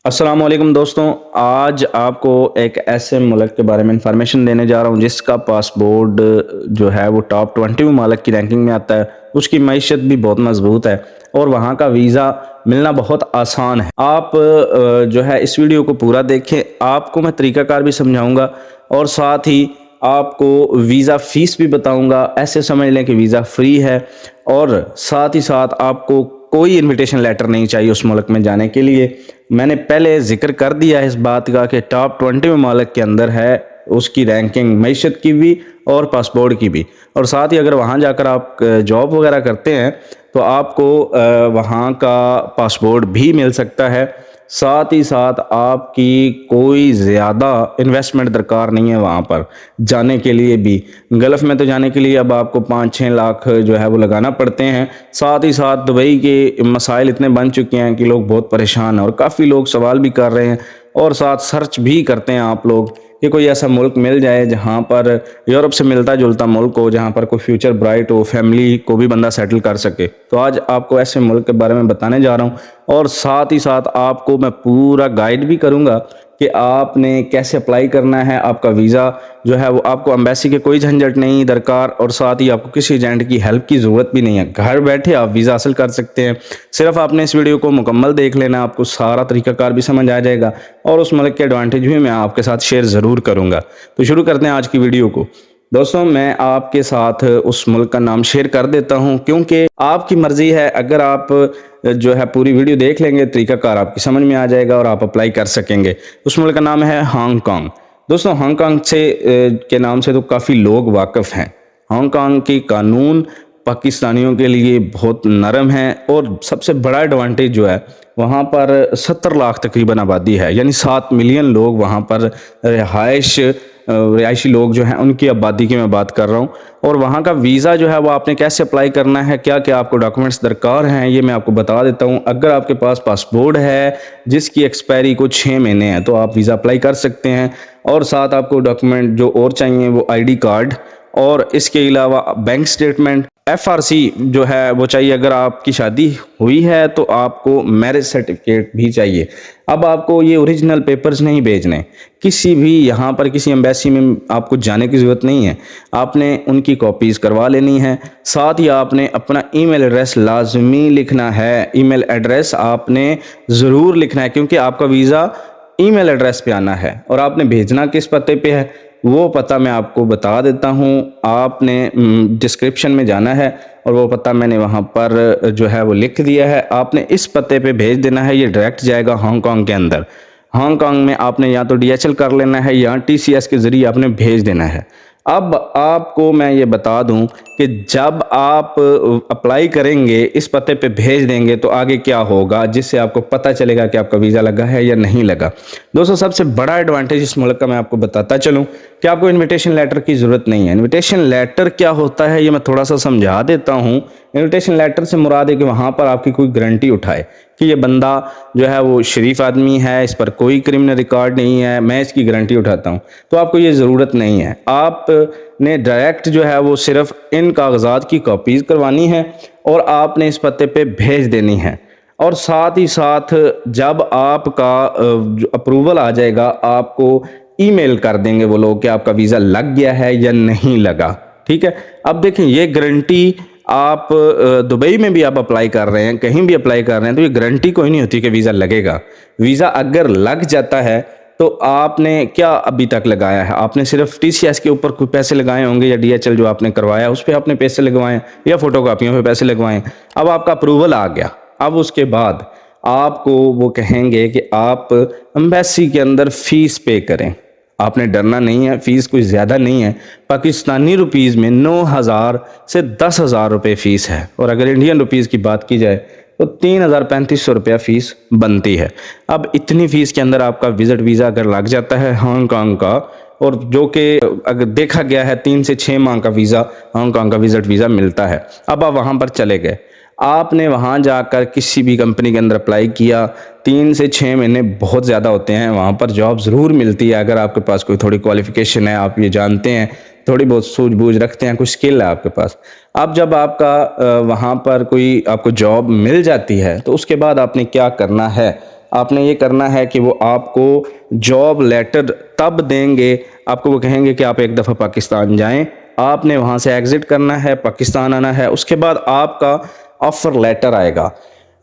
अस्सलामुअलैकुम दोस्तों। आज आपको एक ऐसे मुल्क के बारे में इंफॉर्मेशन देने जा रहा हूँ जिसका पासपोर्ट जो है वो टॉप 20 मुमालिक की रैंकिंग में आता है। उसकी मईशत भी बहुत मजबूत है और वहाँ का वीज़ा मिलना बहुत आसान है। आप जो है इस वीडियो को पूरा देखें, आपको मैं तरीक़ाकार भी समझाऊँगा और साथ ही आपको वीज़ा फ़ीस भी बताऊँगा। ऐसे समझ लें कि वीज़ा फ्री है और साथ ही साथ आपको कोई इनविटेशन लेटर नहीं चाहिए उस मुल्क में जाने के लिए। मैंने पहले जिक्र कर दिया है इस बात का कि टॉप 20 ममालिक के अंदर है उसकी रैंकिंग, मईशत की भी और पासपोर्ट की भी। और साथ ही अगर वहाँ जाकर आप जॉब वगैरह करते हैं तो आपको वहाँ का पासपोर्ट भी मिल सकता है। साथ ही साथ आपकी कोई ज़्यादा इन्वेस्टमेंट दरकार नहीं है वहाँ पर जाने के लिए भी। गल्फ़ में तो जाने के लिए अब आपको 5-6 लाख जो है वो लगाना पड़ते हैं। साथ ही साथ दुबई के मसाइल इतने बन चुके हैं कि लोग बहुत परेशान हैं और काफ़ी लोग सवाल भी कर रहे हैं और साथ सर्च भी करते हैं आप लोग कि कोई ऐसा मुल्क मिल जाए जहाँ पर यूरोप से मिलता जुलता मुल्क हो, जहाँ पर कोई फ्यूचर ब्राइट हो, फैमिली को भी बंदा सेटल कर सके। तो आज आपको ऐसे मुल्क के बारे में बताने जा रहा हूँ और साथ ही साथ आपको मैं पूरा गाइड भी करूँगा कि आपने कैसे अप्लाई करना है। आपका वीज़ा जो है वो आपको एम्बेसी के कोई झंझट नहीं दरकार और साथ ही आपको किसी एजेंट की हेल्प की ज़रूरत भी नहीं है। घर बैठे आप वीज़ा हासिल कर सकते हैं। सिर्फ आपने इस वीडियो को मुकम्मल देख लेना, आपको सारा तरीक़ाकार भी समझ आ जाएगा और उस मुल्क के एडवांटेज भी मैं आपके साथ शेयर ज़रूर करूँगा। तो शुरू करते हैं आज की वीडियो को। दोस्तों, मैं आपके साथ उस मुल्क का नाम शेयर कर देता हूं क्योंकि आपकी मर्ज़ी है। अगर आप जो है पूरी वीडियो देख लेंगे, तरीक़ाकार आपकी समझ में आ जाएगा और आप अप्लाई कर सकेंगे। उस मुल्क का नाम है हांगकांग। दोस्तों, हांगकांग के नाम से तो काफ़ी लोग वाकिफ़ हैं। हांगकांग के कानून पाकिस्तानियों के लिए बहुत नरम है और सबसे बड़ा एडवांटेज जो है वहाँ पर 70 लाख तकरीबन आबादी है, यानी 7 मिलियन लोग वहाँ पर रिहायशी लोग जो हैं उनकी आबादी की मैं बात कर रहा हूँ। और वहाँ का वीज़ा जो है वो आपने कैसे अप्लाई करना है, क्या क्या आपको डॉक्यूमेंट्स दरकार हैं, ये मैं आपको बता देता हूँ। अगर आपके पास पासपोर्ट है जिसकी एक्सपायरी को 6 महीने हैं तो आप वीज़ा अप्लाई कर सकते हैं। और साथ आपको डॉक्यूमेंट जो और चाहिए वो ID कार्ड और इसके अलावा बैंक स्टेटमेंट, FRC जो है वो चाहिए। अगर आपकी शादी हुई है तो आपको मैरिज सर्टिफिकेट भी चाहिए। अब आपको ये ओरिजिनल पेपर्स नहीं भेजने, किसी भी यहाँ पर किसी एम्बेसी में आपको जाने की ज़रूरत नहीं है, आपने उनकी कॉपीज़ करवा लेनी है। साथ ही आपने अपना ईमेल एड्रेस लाजमी लिखना है। ईमेल एड्रेस आपने ज़रूर लिखना है क्योंकि आपका वीज़ा ईमेल एड्रेस पे आना है और आपने भेजना किस पते पे है वो पता मैं आपको बता देता हूँ। आपने डिस्क्रिप्शन में जाना है और वो पता मैंने वहाँ पर जो है वो लिख दिया है। आपने इस पते पे भेज देना है, ये डायरेक्ट जाएगा हांगकांग के अंदर। हांगकांग में आपने या तो DHL कर लेना है या TCS के ज़रिए आपने भेज देना है। अब आपको मैं ये बता दूं कि जब आप अप्लाई करेंगे, इस पते पे भेज देंगे तो आगे क्या होगा जिससे आपको पता चलेगा कि आपका वीज़ा लगा है या नहीं लगा। दोस्तों, सबसे बड़ा एडवांटेज इस मुल्क का मैं आपको बताता चलूं कि आपको इनविटेशन लेटर की ज़रूरत नहीं है। इनविटेशन लेटर क्या होता है ये मैं थोड़ा सा समझा देता हूँ। इनविटेशन लेटर से मुराद है कि वहाँ पर आपकी कोई गारंटी उठाए कि ये बंदा जो है वो शरीफ आदमी है, इस पर कोई क्रिमिनल रिकॉर्ड नहीं है, मैं इसकी गारंटी उठाता हूँ। तो आपको ये ज़रूरत नहीं है। आपने डायरेक्ट जो है वो सिर्फ इन कागजात की कॉपीज़ करवानी है और आपने इस पते पे भेज देनी है। और साथ ही साथ जब आपका अप्रूवल आ जाएगा आपको ईमेल कर देंगे वो लोग कि आपका वीज़ा लग गया है या नहीं लगा। ठीक है। अब देखें, ये गारंटी आप दुबई में भी आप अप्लाई कर रहे हैं, कहीं भी अप्लाई कर रहे हैं तो ये गारंटी कोई नहीं होती कि वीज़ा लगेगा। वीज़ा अगर लग जाता है तो आपने क्या अभी तक लगाया है? आपने सिर्फ TCS के ऊपर कोई पैसे लगाए होंगे या DHL जो आपने करवाया उस पर आपने पैसे लगवाए या फोटोकॉपियों पे पैसे लगवाए। अब आपका अप्रूवल आ गया, अब उसके बाद आपको वो कहेंगे कि आप एम्बेसी के अंदर फ़ीस पे करें। आपने डरना नहीं है, फ़ीस कोई ज़्यादा नहीं है। पाकिस्तानी रुपीज़ में 9,000 से 10,000 रुपये फ़ीस है और अगर इंडियन रुपीज़ की बात की जाए तो 3,3500 रुपया फ़ीस बनती है। अब इतनी फ़ीस के अंदर आपका विज़िट वीज़ा अगर लग जाता है हांगकांग का, और जो कि अगर देखा गया है 3 से 6 माह का वीज़ा हांगकांग का विज़िट वीज़ा मिलता है। अब आप वहाँ पर चले गए, आपने वहाँ जाकर किसी भी कंपनी के अंदर अप्लाई किया, 3 से 6 महीने बहुत ज़्यादा होते हैं, वहाँ पर जॉब ज़रूर मिलती है अगर आपके पास कोई थोड़ी क्वालिफ़िकेशन है, आप ये जानते हैं, थोड़ी बहुत सूझबूझ रखते हैं, कुछ स्किल है आपके पास। अब जब आपका वहाँ पर कोई आपको जॉब मिल जाती है तो उसके बाद आपने क्या करना है, आपने ये करना है कि वो आपको जॉब लेटर तब देंगे, आपको वो कहेंगे कि आप एक दफ़ा पाकिस्तान जाएं, आपने वहाँ से एग्ज़िट करना है, पाकिस्तान आना है। उसके बाद आपका ऑफ़र लेटर आएगा,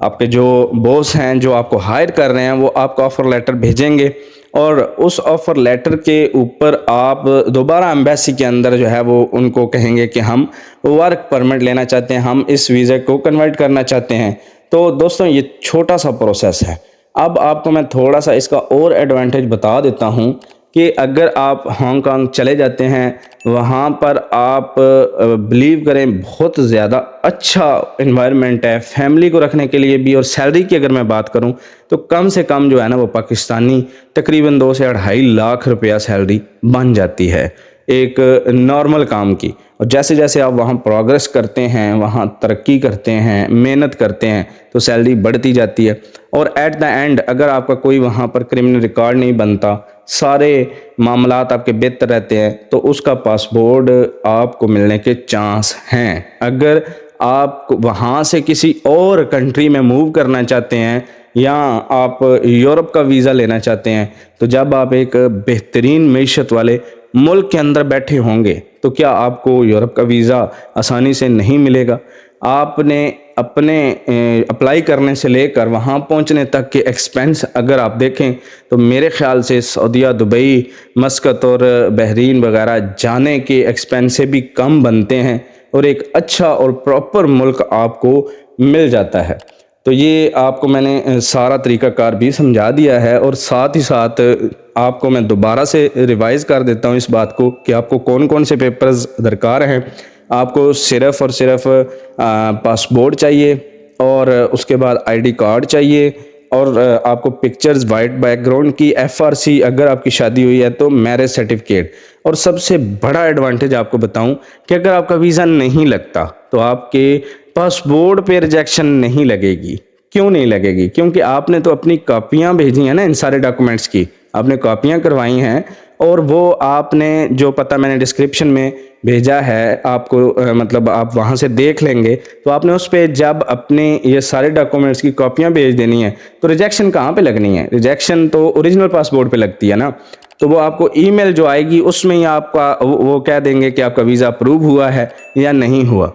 आपके जो बॉस हैं जो आपको हायर कर रहे हैं वो आपका ऑफ़र लेटर भेजेंगे और उस ऑफ़र लेटर के ऊपर आप दोबारा एम्बेसी के अंदर जो है वो उनको कहेंगे कि हम वर्क परमिट लेना चाहते हैं, हम इस वीज़े को कन्वर्ट करना चाहते हैं। तो दोस्तों ये छोटा सा प्रोसेस है। अब आपको मैं थोड़ा सा इसका और एडवांटेज बता देता हूँ कि अगर आप हांगकांग चले जाते हैं, वहाँ पर आप बिलीव करें बहुत ज़्यादा अच्छा इन्वायरमेंट है फैमिली को रखने के लिए भी। और सैलरी की अगर मैं बात करूँ तो कम से कम जो है ना वो पाकिस्तानी तकरीबन 2 से 2.5 लाख रुपया सैलरी बन जाती है एक नॉर्मल काम की। और जैसे जैसे आप वहाँ प्रोग्रेस करते हैं, वहाँ तरक्की करते हैं, मेहनत करते हैं तो सैलरी बढ़ती जाती है। और एट द एंड अगर आपका कोई वहाँ पर क्रिमिनल रिकॉर्ड नहीं बनता, सारे मामलात आपके बेहतर रहते हैं, तो उसका पासपोर्ट आपको मिलने के चांस हैं। अगर आप वहाँ से किसी और कंट्री में मूव करना चाहते हैं या आप यूरोप का वीज़ा लेना चाहते हैं, तो जब आप एक बेहतरीन मईशत वाले मुल्क के अंदर बैठे होंगे तो क्या आपको यूरोप का वीज़ा आसानी से नहीं मिलेगा। आपने अपने अप्लाई करने से लेकर वहाँ पहुँचने तक के एक्सपेंस अगर आप देखें तो मेरे ख़्याल से सऊदीया, दुबई, मस्कत और बहरीन वगैरह जाने के एक्सपेंस से भी कम बनते हैं और एक अच्छा और प्रॉपर मुल्क आपको मिल जाता है। तो ये आपको मैंने सारा तरीक़ाकार भी समझा दिया है और साथ ही साथ आपको मैं दोबारा से रिवाइज़ कर देता हूँ इस बात को कि आपको कौन कौन से पेपर्स दरकार हैं। आपको सिर्फ़ और सिर्फ पासपोर्ट चाहिए और उसके बाद आईडी कार्ड चाहिए और आपको पिक्चर्स वाइट बैकग्राउंड की, एफआरसी अगर आपकी शादी हुई है तो मैरिज सर्टिफिकेट। और सबसे बड़ा एडवांटेज आपको बताऊं कि अगर आपका वीज़ा नहीं लगता तो आपके पासपोर्ट पे रिजेक्शन नहीं लगेगी। क्यों नहीं लगेगी? क्योंकि आपने तो अपनी कॉपियां भेजी हैं ना, इन सारे डॉक्यूमेंट्स की आपने कॉपियां करवाई हैं और वो आपने जो पता मैंने डिस्क्रिप्शन में भेजा है आपको, मतलब आप वहाँ से देख लेंगे तो आपने उस पर जब अपने ये सारे डॉक्यूमेंट्स की कॉपियाँ भेज देनी है तो रिजेक्शन कहाँ पे लगनी है? रिजेक्शन तो ओरिजिनल पासपोर्ट पे लगती है ना। तो वो आपको ईमेल जो आएगी उसमें ही आपका वो कह देंगे कि आपका वीज़ा अप्रूव हुआ है या नहीं हुआ।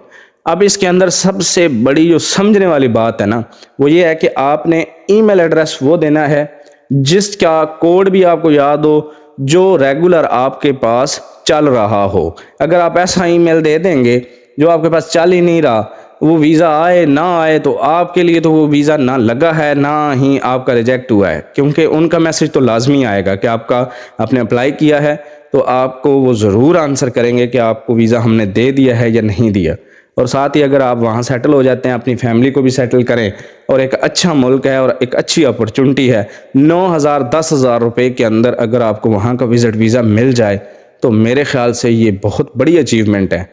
अब इसके अंदर सबसे बड़ी जो समझने वाली बात है ना वो ये है कि आपने ईमेल एड्रेस वो देना है जिसका कोड भी आपको याद हो, जो रेगुलर आपके पास चल रहा हो। अगर आप ऐसा ईमेल दे देंगे जो आपके पास चल ही नहीं रहा, वो वीज़ा आए ना आए तो आपके लिए तो वो वीज़ा ना लगा है ना ही आपका रिजेक्ट हुआ है, क्योंकि उनका मैसेज तो लाजमी आएगा कि आपने अप्लाई किया है तो आपको वो ज़रूर आंसर करेंगे कि आपको वीज़ा हमने दे दिया है या नहीं दिया। और साथ ही अगर आप वहाँ सेटल हो जाते हैं, अपनी फैमिली को भी सेटल करें और एक अच्छा मुल्क है और एक अच्छी अपॉर्चुनिटी है, 9,000 10,000 रुपये के अंदर अगर आपको वहाँ का विज़िट वीज़ा मिल जाए तो मेरे ख़्याल से ये बहुत बड़ी अचीवमेंट है।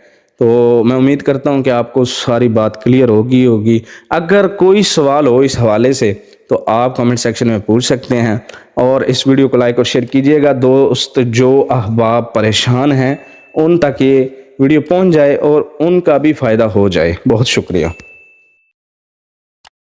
तो मैं उम्मीद करता हूँ कि आपको सारी बात क्लियर होगी। अगर कोई सवाल हो इस हवाले से तो आप कमेंट सेक्शन में पूछ सकते हैं और इस वीडियो को लाइक और शेयर कीजिएगा। दोस्त जो अहबाब परेशान हैं उन तक ये वीडियो पहुंच जाए और उनका भी फ़ायदा हो जाए। बहुत शुक्रिया।